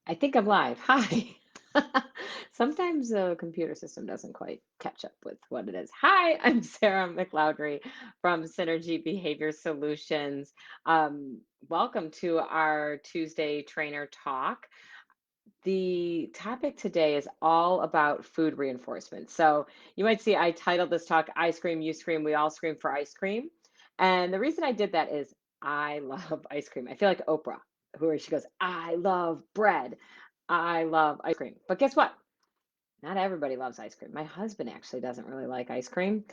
I think I'm live. Hi. Sometimes the computer system doesn't quite catch up with what it is. Hi, I'm Sarah McLeodry from Synergy Behavior Solutions. Um, Welcome to our Tuesday Trainer Talk. The topic today is all about food reinforcement. So you might see I titled this talk, I Scream, You Scream, We All Scream for Ice Cream. And the reason I did that is I love ice cream. I feel like Oprah, who she goes, I love bread. I love ice cream. But guess what? Not everybody loves ice cream. My husband actually doesn't really like ice cream.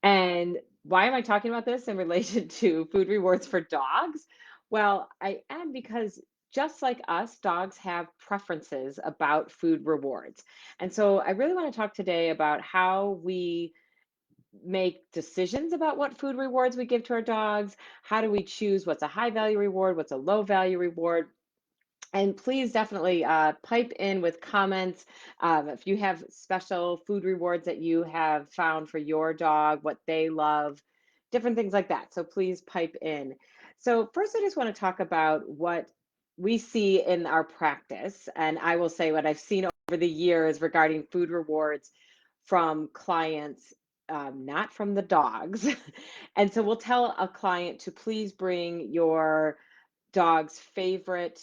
And why am I talking about this in relation to food rewards for dogs? Well, I am because just like us, dogs have preferences about food rewards. And so I really want to talk today about how we make decisions about what food rewards we give to our dogs. How do we choose what's a high value reward, what's a low value reward? And please definitely pipe in with comments. If you have special food rewards that you have found for your dog, what they love, different things like that. So please pipe in. So, first, I just want to talk about what we see in our practice. And I will say what I've seen over the years regarding food rewards from clients, not from the dogs. And so, we'll tell a client to please bring your dog's favorite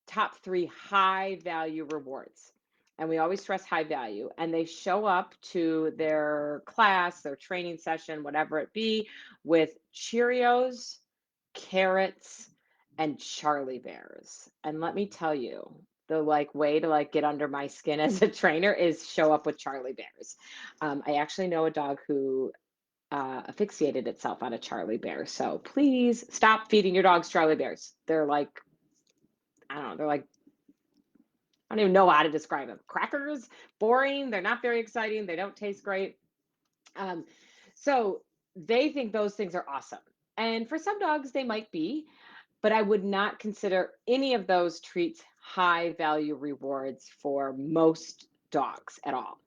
top three high value rewards. And we always stress high value. And they show up to their class, their training session, whatever it be, with Cheerios, carrots, and Charlie Bears. And let me tell you, the way to get under my skin as a trainer is show up with Charlie Bears. I actually know a dog who asphyxiated itself on a Charlie Bear. So please stop feeding your dogs Charlie Bears. They're like, I don't know, they're like, I don't even know how to describe them. Crackers, boring, they're not very exciting, they don't taste great. Um, so they think those things are awesome. And for some dogs, they might be, but I would not consider any of those treats high value rewards for most dogs at all.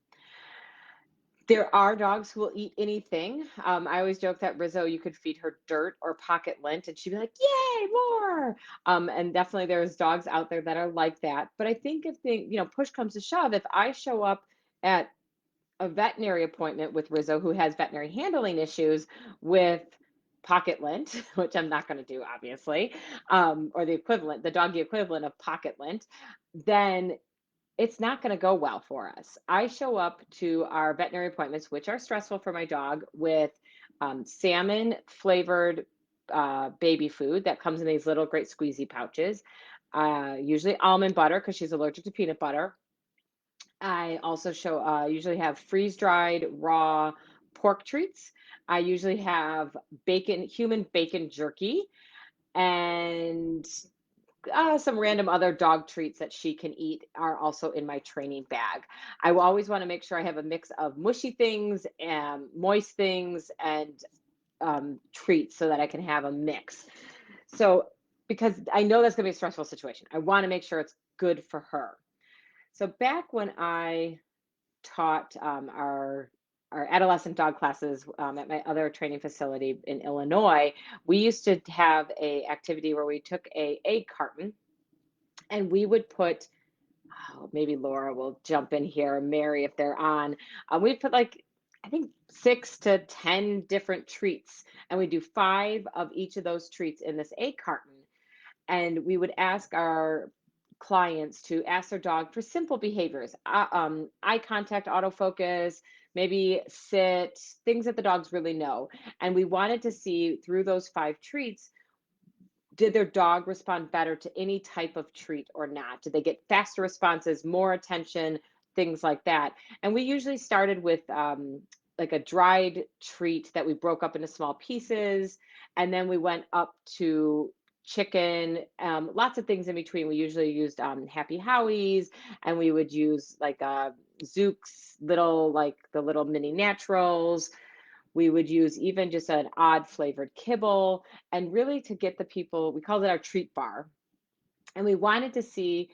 There are dogs who will eat anything. I always joke that Rizzo, you could feed her dirt or pocket lint, and she'd be like, "Yay, more!" And definitely, there's dogs out there that are like that. But I think if push comes to shove, if I show up at a veterinary appointment with Rizzo, who has veterinary handling issues with pocket lint, which I'm not going to do, obviously, or the equivalent, the doggy equivalent of pocket lint, then it's not going to go well for us. I show up to our veterinary appointments, which are stressful for my dog, with salmon flavored baby food that comes in these little great squeezy pouches, usually almond butter because she's allergic to peanut butter. I also usually have freeze dried raw pork treats. I usually have human bacon jerky, and some random other dog treats that she can eat are also in my training bag. I will always want to make sure I have a mix of mushy things and moist things and treats so that I can have a mix. So, because I know that's going to be a stressful situation, I want to make sure it's good for her. So, back when I taught our adolescent dog classes at my other training facility in Illinois, we used to have a activity where we took a egg carton and we would put, oh, maybe Laura will jump in here, Mary, if they're on. We'd put I think 6 to 10 different treats, and we do 5 of each of those treats in this egg carton. And we would ask our clients to ask their dog for simple behaviors, eye contact, autofocus, maybe sit, things that the dogs really know. And we wanted to see through those 5 treats, did their dog respond better to any type of treat or not? Did they get faster responses, more attention, things like that? And we usually started with like a dried treat that we broke up into small pieces. And then we went up to chicken, lots of things in between. We usually used Happy Howies, and we would use Zook's like the little mini naturals. We would use even just an odd flavored kibble, and really to get the people, we called it our treat bar. And we wanted to see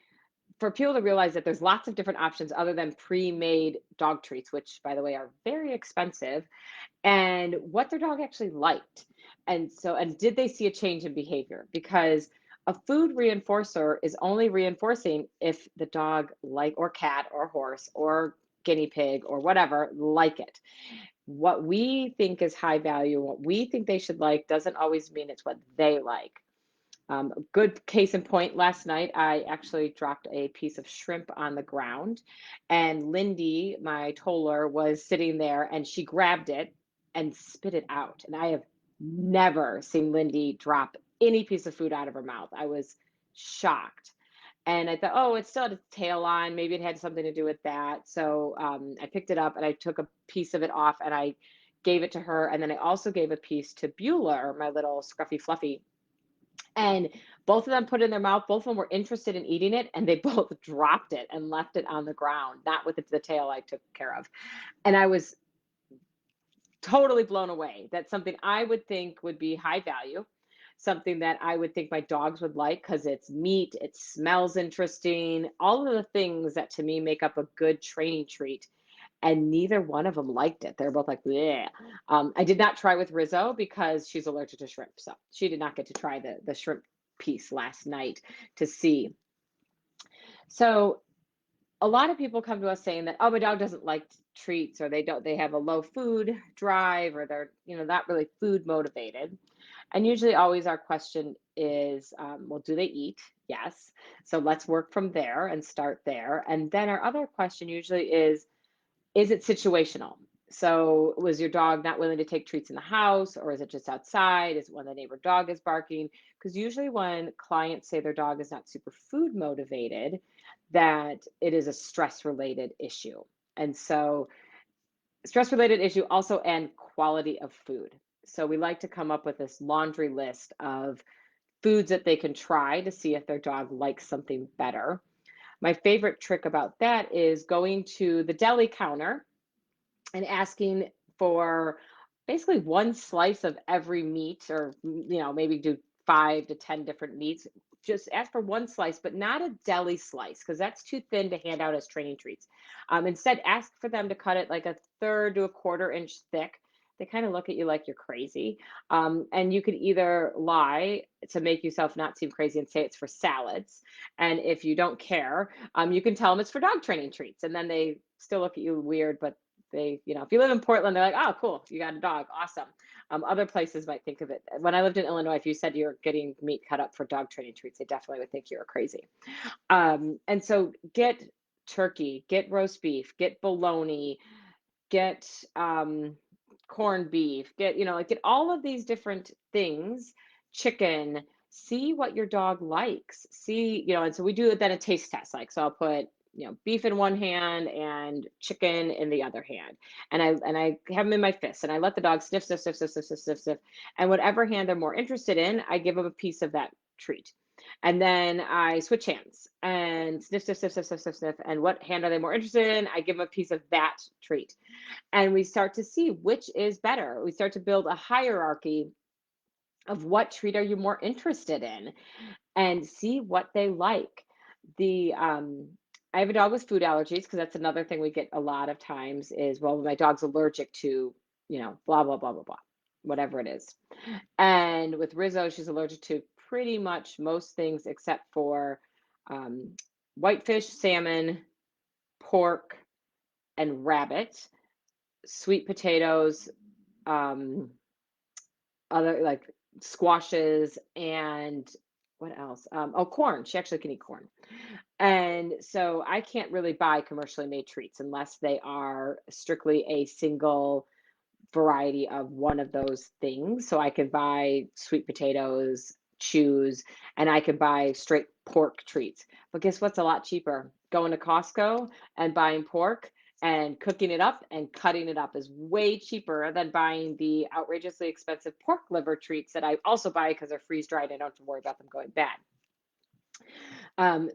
for people to realize that there's lots of different options other than pre-made dog treats, which by the way are very expensive, and what their dog actually liked. And did they see a change in behavior? Because A food reinforcer is only reinforcing if the dog like or cat or horse or guinea pig or whatever like it. What we think is high value, what we think they should like, doesn't always mean it's what they like. A good case in point, last night I actually dropped a piece of shrimp on the ground, and Lindy, my toller, was sitting there and she grabbed it and spit it out. And I have never seen Lindy drop any piece of food out of her mouth. I was shocked. And I thought, oh, it still had its tail on. Maybe it had something to do with that. So I picked it up and I took a piece of it off and I gave it to her. And then I also gave a piece to Bueller, my little scruffy fluffy, and both of them put it in their mouth. Both of them were interested in eating it, and they both dropped it and left it on the ground, not with the tail I took care of. And I was totally blown away. That's something I would think would be high value, something that I would think my dogs would like because it's meat, it smells interesting, all of the things that to me make up a good training treat. And neither one of them liked it. They're both like, yeah. I did not try with Rizzo because she's allergic to shrimp. So she did not get to try the shrimp piece last night to see. So a lot of people come to us saying that, oh, my dog doesn't like treats, or they have a low food drive, or they're, not really food motivated. And usually always our question is, well, do they eat? Yes. So let's work from there and start there. And then our other question usually is it situational? So was your dog not willing to take treats in the house, or is it just outside? Is it when the neighbor dog is barking? Because usually when clients say their dog is not super food motivated, that it is a stress related issue. And so stress related issue also, and quality of food. So we like to come up with this laundry list of foods that they can try to see if their dog likes something better. My favorite trick about that is going to the deli counter and asking for basically one slice of every meat, or maybe do 5 to 10 different meats. Just ask for one slice, but not a deli slice, because that's too thin to hand out as training treats. Instead, ask for them to cut it like a third to a quarter inch thick. They kind of look at you like you're crazy. And you could either lie to make yourself not seem crazy and say it's for salads. And if you don't care, you can tell them it's for dog training treats. And then they still look at you weird, but if you live in Portland, they're like, oh, cool, you got a dog, awesome. Other places might think of it. When I lived in Illinois, if you said you're getting meat cut up for dog training treats, they definitely would think you were crazy. And so get turkey, get roast beef, get bologna, get corned beef, get all of these different things, chicken, see what your dog likes. See, and so we do then a taste test. Like, so I'll put, beef in one hand and chicken in the other hand. And I have them in my fists, and I let the dog sniff, sniff, sniff, sniff, sniff, sniff, sniff, sniff. And whatever hand they're more interested in, I give them a piece of that treat. And then I switch hands and sniff, sniff, sniff, sniff, sniff, sniff, sniff. And what hand are they more interested in? I give them a piece of that treat. And we start to see which is better. We start to build a hierarchy of what treat are you more interested in, and see what they like. The I have a dog with food allergies, because that's another thing we get a lot of times is, well, my dog's allergic to, blah, blah, blah, blah, blah, whatever it is. And with Rizzo, she's allergic to pretty much most things except for um, whitefish, salmon, pork, and rabbit, sweet potatoes, um, other like squashes, and what else? Oh, corn. She actually can eat corn. And so I can't really buy commercially made treats unless they are strictly a single variety of one of those things. So I could buy sweet potatoes, chews, and I could buy straight pork treats. But guess what's a lot cheaper? Going to Costco and buying pork and cooking it up and cutting it up is way cheaper than buying the outrageously expensive pork liver treats that I also buy because they're freeze dried. I don't have to worry about them going bad.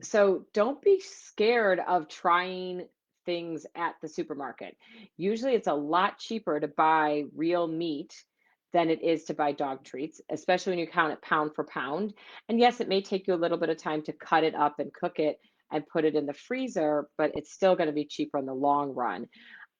So don't be scared of trying things at the supermarket. Usually it's a lot cheaper to buy real meat than it is to buy dog treats, especially when you count it pound for pound. And yes, it may take you a little bit of time to cut it up and cook it and put it in the freezer, but it's still going to be cheaper in the long run.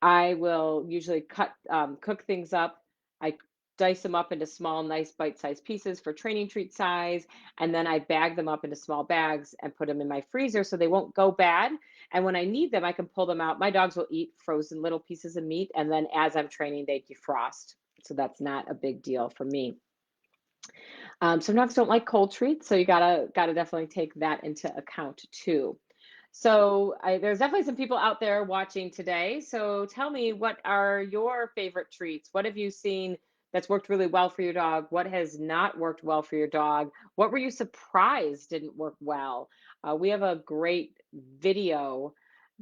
I will usually cook things up. I dice them up into small, nice bite-sized pieces for training treat size, and then I bag them up into small bags and put them in my freezer so they won't go bad. And when I need them, I can pull them out. My dogs will eat frozen little pieces of meat, and then as I'm training, they defrost. So that's not a big deal for me. Some dogs don't like cold treats, so you gotta definitely take that into account too. So there's definitely some people out there watching today. So tell me, what are your favorite treats? What have you seen that's worked really well for your dog? What has not worked well for your dog? What were you surprised didn't work well? We have a great video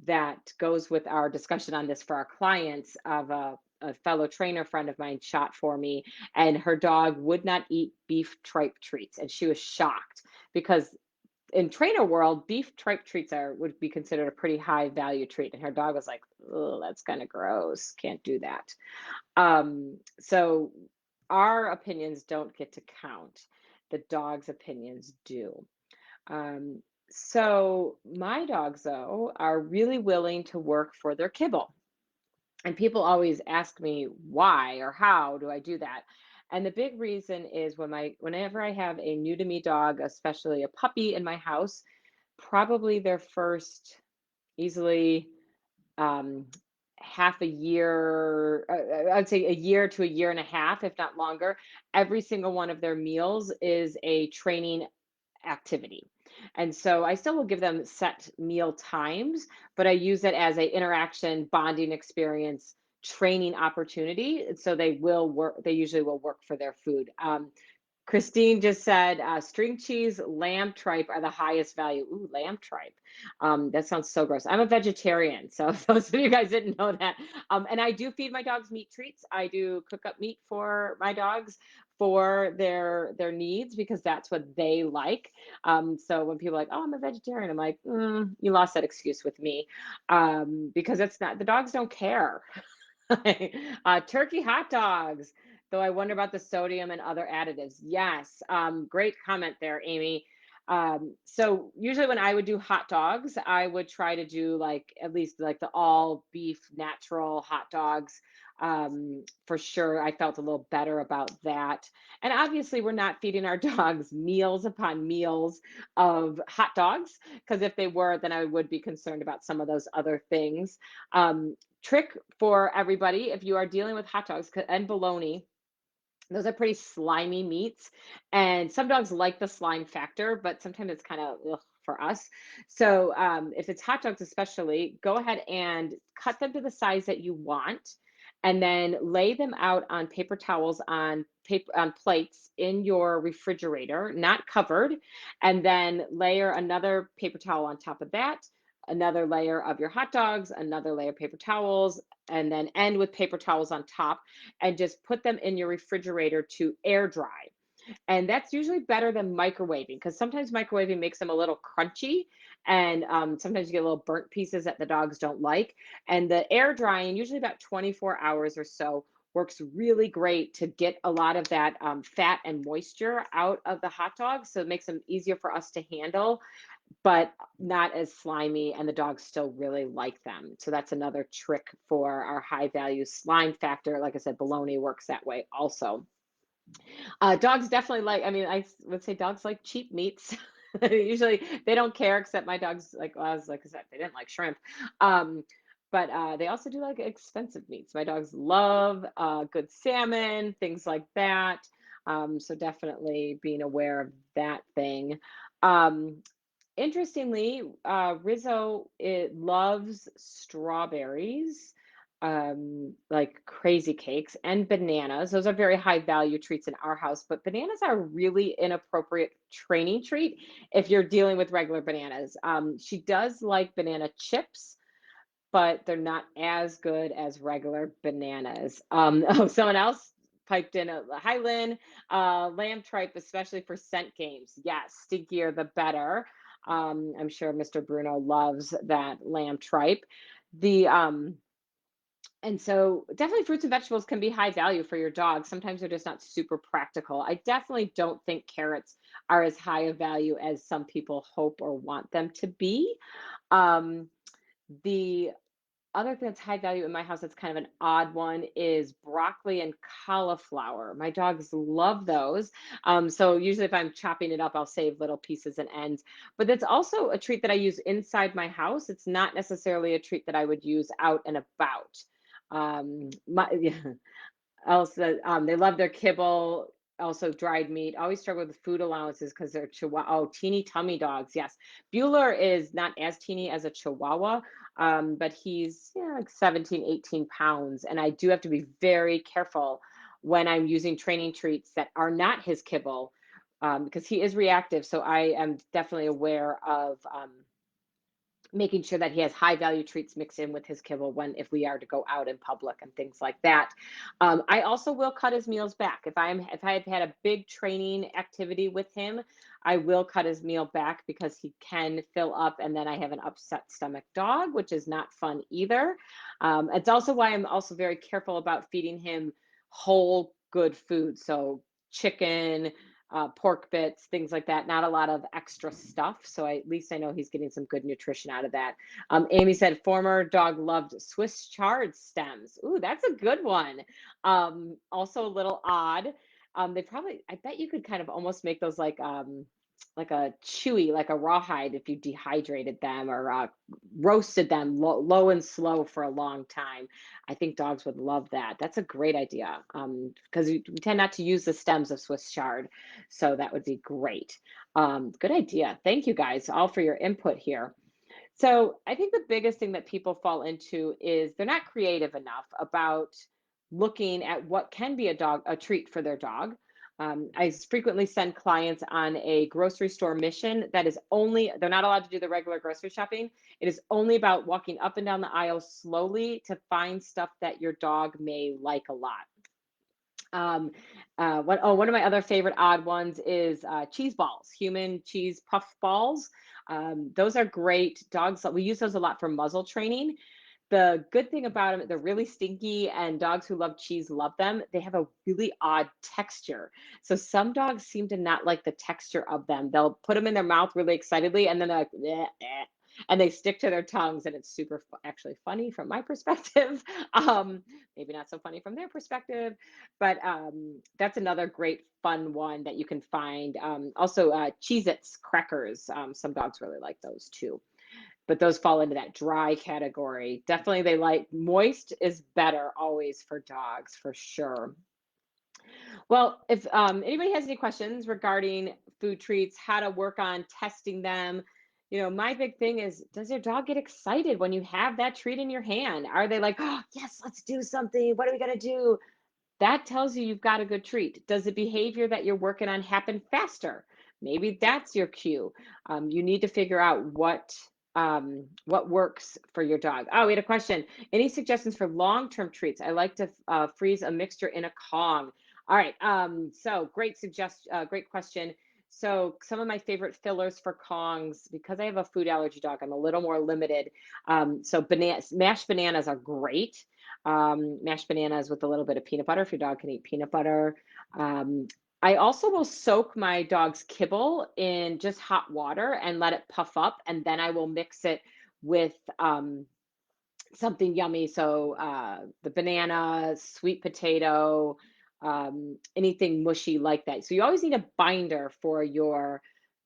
that goes with our discussion on this for our clients of a fellow trainer friend of mine shot for me, and her dog would not eat beef tripe treats, and she was shocked because in trainer world, beef tripe treats are would be considered a pretty high value treat, and her dog was like, "Oh, that's kind of gross. Can't do that." So our opinions don't get to count. The dog's opinions do. Um, so my dogs, though, are really willing to work for their kibble. And people always ask me why or how do I do that? And the big reason is whenever I have a new to me dog, especially a puppy in my house, probably their first easily um, half a year, I'd say a year to a year and a half, if not longer, every single one of their meals is a training activity. And so I still will give them set meal times, but I use it as a interaction, bonding experience, training opportunity. So they will work, they usually will work for their food. Christine just said string cheese, lamb tripe are the highest value. Ooh, lamb tripe. That sounds so gross. I'm a vegetarian, so if those of you guys didn't know that. And I do feed my dogs meat treats. I do cook up meat for my dogs for their needs because that's what they like. So when people are like, "Oh, I'm a vegetarian," I'm like, "You lost that excuse with me," because it's not. The dogs don't care. Turkey hot dogs, though I wonder about the sodium and other additives. Yes, great comment there, Amy. So usually when I would do hot dogs, I would try to do like at least like the all beef natural hot dogs. For sure, I felt a little better about that. And obviously, we're not feeding our dogs meals upon meals of hot dogs, because if they were, then I would be concerned about some of those other things. Trick for everybody, if you are dealing with hot dogs and bologna, those are pretty slimy meats, and some dogs like the slime factor, but sometimes it's kind of for us. So if it's hot dogs especially, go ahead and cut them to the size that you want, and then lay them out on paper towels on paper on plates in your refrigerator, not covered, and then layer another paper towel on top of that, another layer of your hot dogs, another layer of paper towels, and then end with paper towels on top, and just put them in your refrigerator to air dry. And that's usually better than microwaving, because sometimes microwaving makes them a little crunchy, and sometimes you get little burnt pieces that the dogs don't like. And the air drying, usually about 24 hours or so, works really great to get a lot of that fat and moisture out of the hot dogs. So it makes them easier for us to handle, but not as slimy, and the dogs still really like them. So that's another trick for our high value slime factor. Like I said, bologna works that way also. Dogs definitely like, I mean, would say dogs like cheap meats. Usually they don't care, except my dogs, like, well, I was like I said, they didn't like shrimp. Um, but they also do like expensive meats. My dogs love good salmon, things like that. So definitely being aware of that thing. Um, Interestingly, Rizzo, it loves strawberries, like crazy cakes, and bananas. Those are very high value treats in our house, but bananas are really inappropriate training treat if you're dealing with regular bananas. She does like banana chips, but they're not as good as regular bananas. Oh, someone else piped in a Highland lamb tripe, especially for scent games. Yes, stinkier the better. I'm sure Mr. Bruno loves that lamb tripe. The and so definitely fruits and vegetables can be high value for your dog. Sometimes they're just not super practical. I definitely don't think carrots are as high a value as some people hope or want them to be. Um, the other thing that's high value in my house that's kind of an odd one is broccoli and cauliflower. My dogs love those. So usually if I'm chopping it up, I'll save little pieces and ends. But that's also a treat that I use inside my house. It's not necessarily a treat that I would use out and about. Yeah, also, they love their kibble, also dried meat. Always struggle with food allowances because they're Chihuahua. Oh, teeny tummy dogs. Yes. Bueller is not as teeny as a Chihuahua, but he's like 17, 18 pounds. And I do have to be very careful when I'm using training treats that are not his kibble, because he is reactive. So I am definitely aware of. Making sure that he has high value treats mixed in with his kibble when if we are to go out in public and things like that. I also will cut his meals back if I've had a big training activity with him. I will cut his meal back because he can fill up and then I have an upset stomach dog, which is not fun either. It's also why I'm also very careful about feeding him whole good food, so chicken, pork bits, things like that. Not a lot of extra stuff. So at least I know he's getting some good nutrition out of that. Amy said former dog loved Swiss chard stems. Ooh, that's a good one. Also a little odd. They probably, I bet you could kind of almost make those like a chewy, like a rawhide if you dehydrated them or roasted them low and slow for a long time. I think dogs would love that. That's a great idea because we tend not to use the stems of Swiss chard. So that would be great. Good idea. Thank you guys all for your input here. So I think the biggest thing that people fall into is they're not creative enough about looking at what can be a treat for their dog. I frequently send clients on a grocery store mission that is only, they're not allowed to do the regular grocery shopping. It is only about walking up and down the aisle slowly to find stuff that your dog may like a lot. One of my other favorite odd ones is cheese balls, human cheese puff balls. Those are great. Dogs, we use those a lot for muzzle training. The good thing about them, they're really stinky, and dogs who love cheese love them. They have a really odd texture. So some dogs seem to not like the texture of them. They'll put them in their mouth really excitedly, and then they're like, "Bleh, eh," and they stick to their tongues, and it's super actually funny from my perspective. Maybe not so funny from their perspective, but that's another great fun one that you can find. Also, Cheez-Its crackers. Some dogs really like those too, but those fall into that dry category. Definitely, they like moist is better always for dogs for sure. Well, if anybody has any questions regarding food treats, how to work on testing them, my big thing is, does your dog get excited when you have that treat in your hand? Are they like, oh, yes, let's do something. What are we going to do? That tells you you've got a good treat. Does the behavior that you're working on happen faster? Maybe that's your cue. You need to figure out what works for your dog. Oh, we had a question. Any suggestions for long-term treats? I like to freeze a mixture in a Kong. All right. So great question. So some of my favorite fillers for Kongs, because I have a food allergy dog, I'm a little more limited. So mashed bananas are great. Mashed bananas with a little bit of peanut butter if your dog can eat peanut butter. Um, I also will soak my dog's kibble in just hot water and let it puff up, and then I will mix it with something yummy. So the banana, sweet potato, anything mushy like that. So you always need a binder for your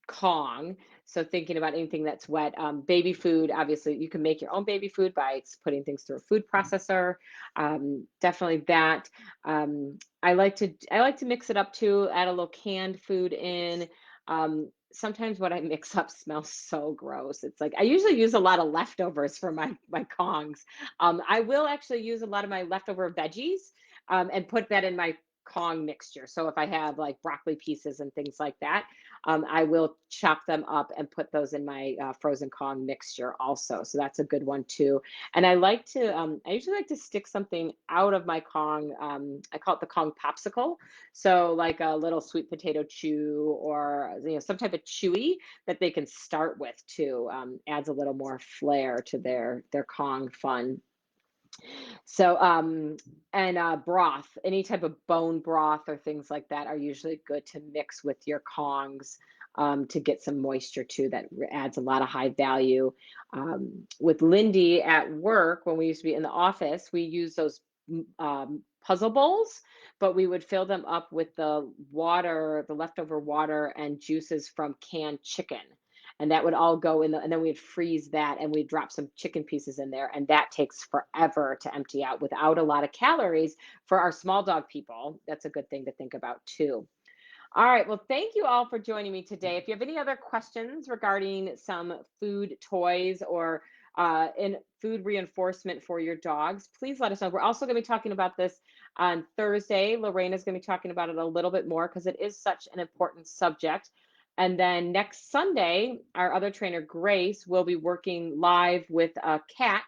Kong. So thinking about anything that's wet, baby food, obviously you can make your own baby food by putting things through a food processor. Definitely that. I like to mix it up too, add a little canned food in. Sometimes what I mix up smells so gross. It's like I usually use a lot of leftovers for my Kongs. I will actually use a lot of my leftover veggies and put that in my Kong mixture. So if I have like broccoli pieces and things like that, I will chop them up and put those in my frozen Kong mixture also. So that's a good one too. And I usually like to stick something out of my Kong. I call it the Kong Popsicle. So like a little sweet potato chew or some type of chewy that they can start with too. Adds a little more flair to their Kong fun. So, and broth, any type of bone broth or things like that are usually good to mix with your Kongs. to get some moisture too. That adds a lot of high value. With Lindy at work, when we used to be in the office, we use those puzzle bowls, but we would fill them up with the water, the leftover water and juices from canned chicken. And that would all go in and then we'd freeze that and we'd drop some chicken pieces in there. And that takes forever to empty out without a lot of calories for our small dog people. That's a good thing to think about too. All right. Well, thank you all for joining me today. If you have any other questions regarding some food toys or in food reinforcement for your dogs, please let us know. We're also going to be talking about this on Thursday. Lorena's going to be talking about it a little bit more because it is such an important subject. And then next Sunday, our other trainer, Grace, will be working live with a cat.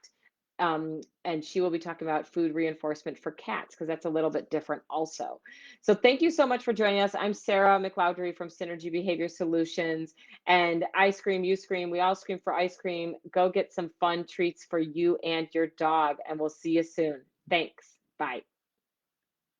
And she will be talking about food reinforcement for cats because that's a little bit different also. So thank you so much for joining us. I'm Sarah McLeodry from Synergy Behavior Solutions. And I scream, you scream, we all scream for ice cream. Go get some fun treats for you and your dog, and we'll see you soon. Thanks. Bye.